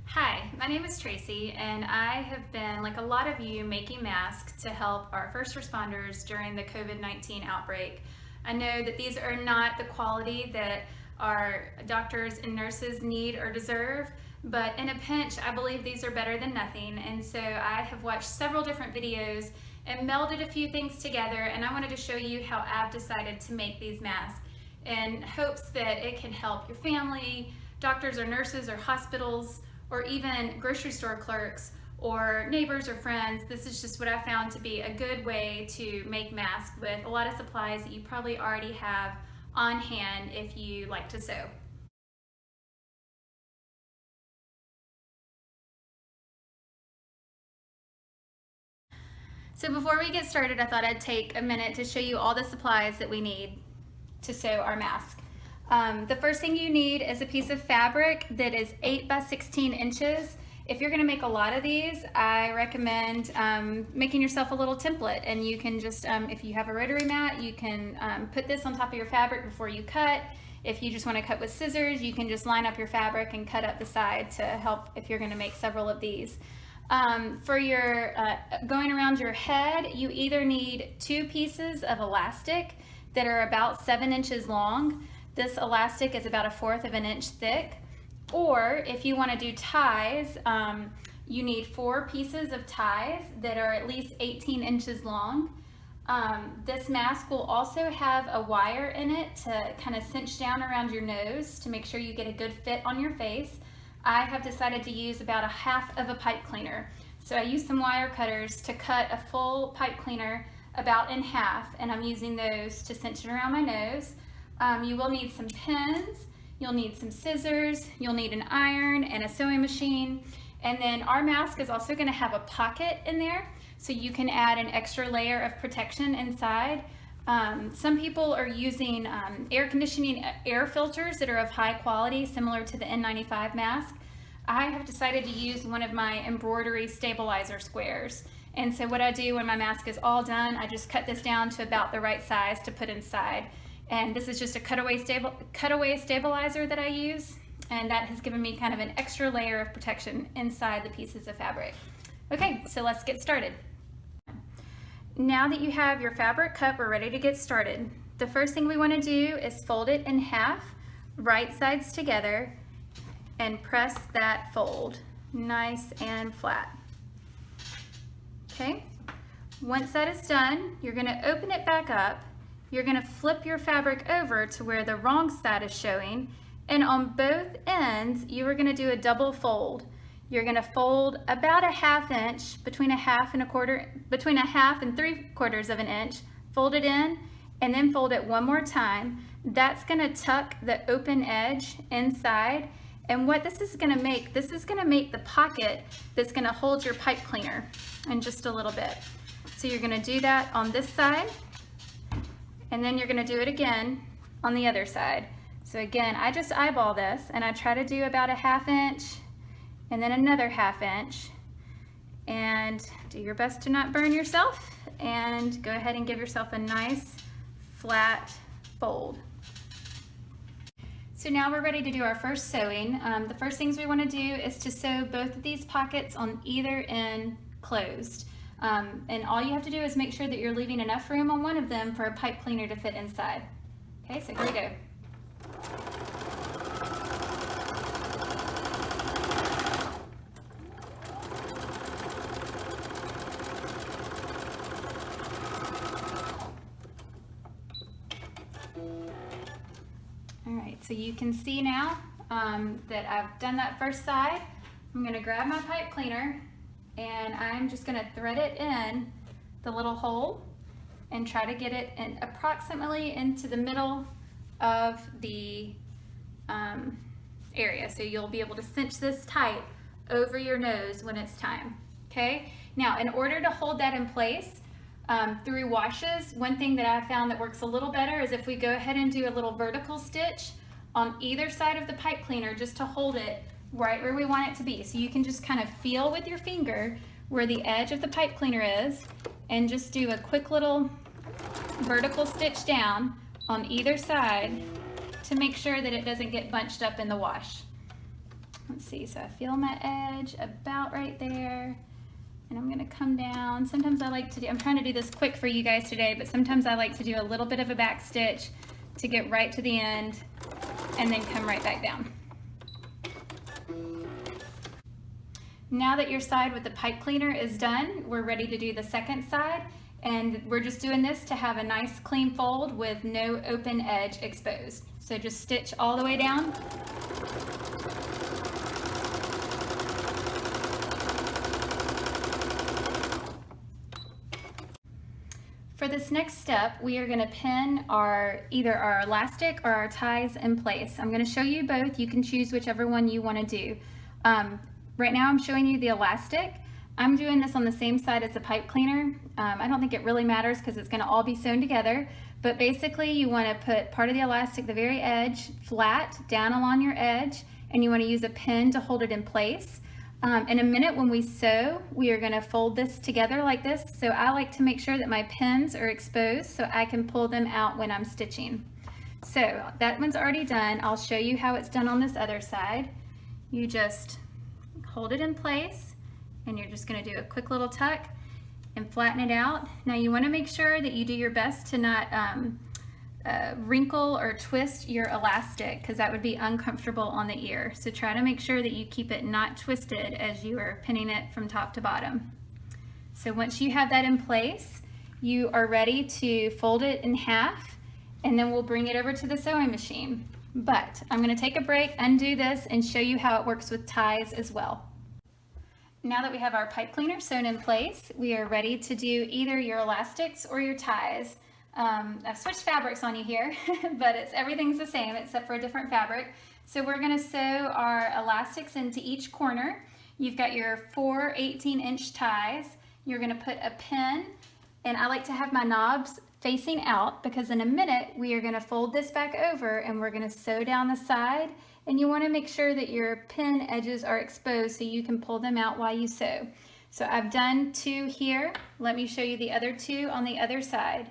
Hi, my name is Tracy, and I have been, like a lot of you, making masks to help our first responders during the COVID-19 outbreak. I know that these are not the quality that our doctors and nurses need or deserve, but in a pinch, I believe these are better than nothing. And so I have watched several different videos and melded a few things together, and I wanted to show you how I've decided to make these masks in hopes that it can help your family, doctors or nurses or hospitals, or even grocery store clerks or neighbors or friends. This is just what I found to be a good way to make masks with a lot of supplies that you probably already have on hand if you like to sew. So before we get started, I thought I'd take a minute to show you all the supplies that we need to sew our mask. The first thing you need is a piece of fabric that is 8 by 16 inches. If you're going to make a lot of these, I recommend making yourself a little template, and you can just, if you have a rotary mat, you can put this on top of your fabric before you cut. If you just want to cut with scissors, you can just line up your fabric and cut up the side to help if you're going to make several of these. For your going around your head, you either need 2 pieces of elastic that are about 7 inches long. This elastic is about 1/4 of an inch thick. Or if you want to do ties, you need 4 pieces of ties that are at least 18 inches long. This mask will also have a wire in it to kind of cinch down around your nose to make sure you get a good fit on your face. I have decided to use about 1/2 of a pipe cleaner. So I used some wire cutters to cut a full pipe cleaner about in half, and I'm using those to cinch it around my nose. You will need some pins, you'll need some scissors, you'll need an iron and a sewing machine, and then our mask is also going to have a pocket in there so you can add an extra layer of protection inside. Some people are using air conditioning air filters that are of high quality, similar to the N95 mask. I have decided to use one of my embroidery stabilizer squares. And so what I do when my mask is all done, I just cut this down to about the right size to put inside. And this is just a cutaway stabilizer that I use, and that has given me kind of an extra layer of protection inside the pieces of fabric. Okay, so let's get started. Now that you have your fabric cut, we're ready to get started. The first thing we want to do is fold it in half, right sides together, and press that fold nice and flat. Okay, once that is done, you're going to open it back up. You're going to flip your fabric over to where the wrong side is showing, and on both ends you are going to do a double fold. You're going to fold about 1/2 inch, between 1/2 and 3/4 of an inch, fold it in, and then fold it one more time. That's going to tuck the open edge inside, and what this is going to make, this is going to make the pocket that's going to hold your pipe cleaner in just a little bit. So you're going to do that on this side, and then you're going to do it again on the other side. So again, I just eyeball this, and I try to do about 1/2 inch, and then another 1/2 inch, and do your best to not burn yourself, and go ahead and give yourself a nice flat fold. So now we're ready to do our first sewing. The first things we want to do is to sew both of these pockets on either end closed. And all you have to do is make sure that you're leaving enough room on one of them for a pipe cleaner to fit inside. Okay, so here we go. All right, so you can see now that I've done that first side. I'm going to grab my pipe cleaner, and I'm just going to thread it in the little hole and try to get it in approximately into the middle of the area. So you'll be able to cinch this tight over your nose when it's time. Okay, now in order to hold that in place through washes, one thing that I found that works a little better is if we go ahead and do a little vertical stitch on either side of the pipe cleaner, just to hold it right where we want it to be. So you can just kind of feel with your finger where the edge of the pipe cleaner is, and just do a quick little vertical stitch down on either side to make sure that it doesn't get bunched up in the wash. let's see, so I feel my edge about right there, and I'm gonna come down. Sometimes I like to do, I'm trying to do this quick for you guys today, but sometimes I like to do a little bit of a back stitch to get right to the end and then come right back down. Now that your side with the pipe cleaner is done, we're ready to do the second side, and we're just doing this to have a nice clean fold with no open edge exposed. So just stitch all the way down. For this next step, we are going to pin either our elastic or our ties in place. I'm going to show you both. You can choose whichever one you want to do. Right now I'm showing you the elastic. I'm doing this on the same side as the pipe cleaner. I don't think it really matters because it's going to all be sewn together, but basically you want to put part of the elastic, the very edge, flat down along your edge, and you want to use a pin to hold it in place. In a minute when we sew, we are going to fold this together like this, so I like to make sure that my pins are exposed so I can pull them out when I'm stitching. So that one's already done. I'll show you how it's done on this other side. You just hold it in place, and you're just going to do a quick little tuck and flatten it out. Now you want to make sure that you do your best to not wrinkle or twist your elastic, because that would be uncomfortable on the ear. So try to make sure that you keep it not twisted as you are pinning it from top to bottom. So once you have that in place, you are ready to fold it in half, and then we'll bring it over to the sewing machine. But I'm going to take a break, undo this, and show you how it works with ties as well. Now that we have our pipe cleaner sewn in place, we are ready to do either your elastics or your ties. I've switched fabrics on you here, but everything's the same except for a different fabric. So we're going to sew our elastics into each corner. You've got your 4 18-inch ties. You're going to put a pin, and I like to have my knobs facing out because in a minute we are going to fold this back over and we're going to sew down the side, and you want to make sure that your pin edges are exposed so you can pull them out while you sew. So I've done 2 here. Let me show you the other 2 on the other side.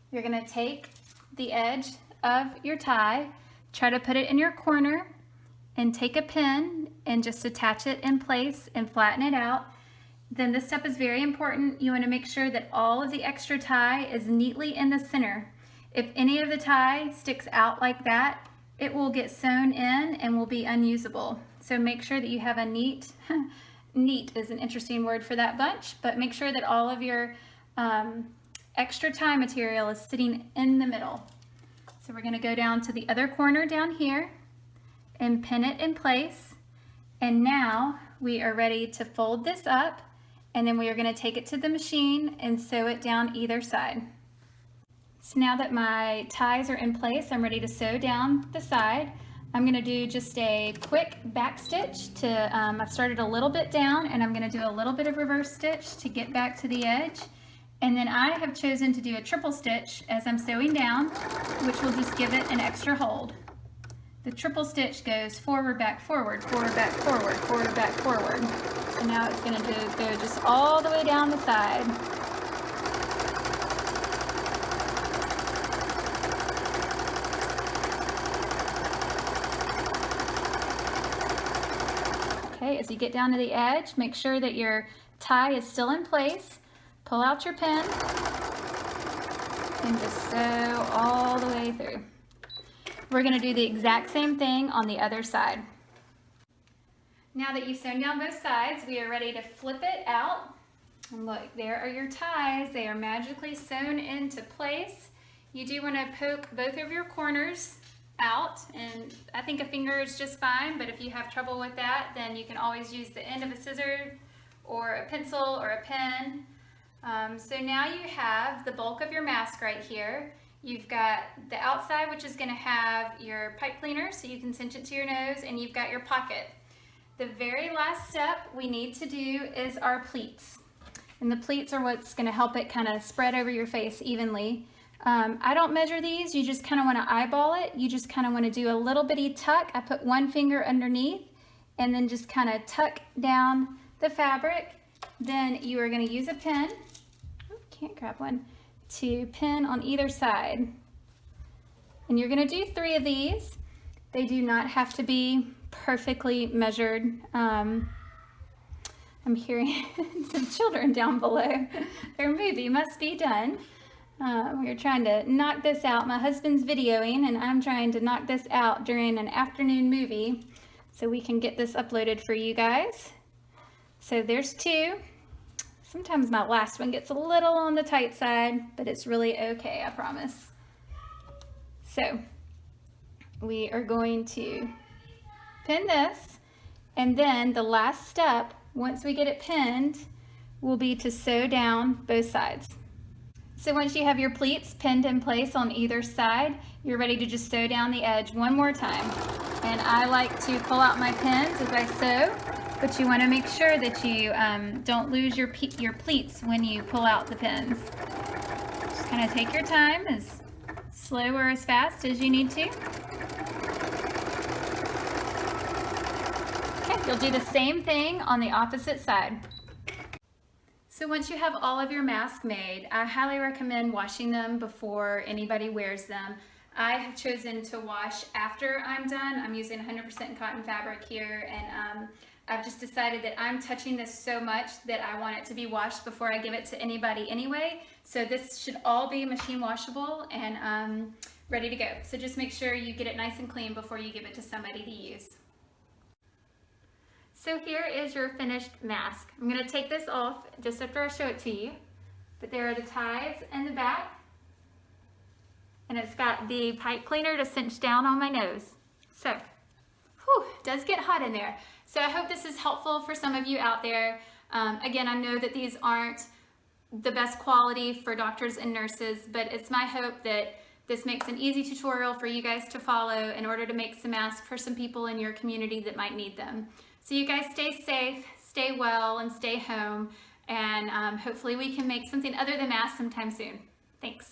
You're going to take the edge of your tie, try to put it in your corner, and take a pin and just attach it in place and flatten it out. Then this step is very important. You want to make sure that all of the extra tie is neatly in the center. If any of the tie sticks out like that, it will get sewn in and will be unusable. So make sure that you have a neat, neat is an interesting word for that bunch, but make sure that all of your extra tie material is sitting in the middle. So we're going to go down to the other corner down here and pin it in place. And now we are ready to fold this up, and then we are going to take it to the machine and sew it down either side. So now that my ties are in place, I'm ready to sew down the side. I'm going to do just a quick back stitch to, I've started a little bit down, and I'm going to do a little bit of reverse stitch to get back to the edge. And then I have chosen to do a triple stitch as I'm sewing down, which will just give it an extra hold. The triple stitch goes forward, back, forward, forward, back, forward, forward, back, forward. So now it's going to go just all the way down the side. Okay, as you get down to the edge, make sure that your tie is still in place. Pull out your pin and just sew all the way through. We're going to do the exact same thing on the other side. Now that you've sewn down both sides, we are ready to flip it out. And look, there are your ties. They are magically sewn into place. You do want to poke both of your corners out, and I think a finger is just fine, but if you have trouble with that, then you can always use the end of a scissor or a pencil or a pen. So now you have the bulk of your mask right here. You've got the outside, which is going to have your pipe cleaner so you can cinch it to your nose, and you've got your pocket. The very last step we need to do is our pleats. And the pleats are what's going to help it kind of spread over your face evenly. I don't measure these. You just kind of want to eyeball it. You just kind of want to do a little bitty tuck. I put one finger underneath and then just kind of tuck down the fabric. Then you are going to use a pin. Can't grab one, to pin on either side. And you're going to do 3 of these. They do not have to be perfectly measured. I'm hearing some children down below. Their movie must be done. We're trying to knock this out. My husband's videoing and I'm trying to knock this out during an afternoon movie so we can get this uploaded for you guys. So there's 2. Sometimes my last one gets a little on the tight side, but it's really okay, I promise. So we are going to pin this, and then the last step, once we get it pinned, will be to sew down both sides. So once you have your pleats pinned in place on either side, you're ready to just sew down the edge one more time. And I like to pull out my pins as I sew, but you want to make sure that you don't lose your pleats when you pull out the pins. Just kind of take your time, as slow or as fast as you need to. Okay, you'll do the same thing on the opposite side. So once you have all of your masks made, I highly recommend washing them before anybody wears them. I have chosen to wash after I'm done. I'm using 100% cotton fabric here, and I've just decided that I'm touching this so much that I want it to be washed before I give it to anybody anyway. So this should all be machine washable and ready to go. So just make sure you get it nice and clean before you give it to somebody to use. So here is your finished mask. I'm going to take this off just after I show it to you. But there are the ties in the back. And it's got the pipe cleaner to cinch down on my nose. So, whew, it does get hot in there. So I hope this is helpful for some of you out there. Again, I know that these aren't the best quality for doctors and nurses, but it's my hope that this makes an easy tutorial for you guys to follow in order to make some masks for some people in your community that might need them. So you guys stay safe, stay well, and stay home, and hopefully we can make something other than masks sometime soon. Thanks.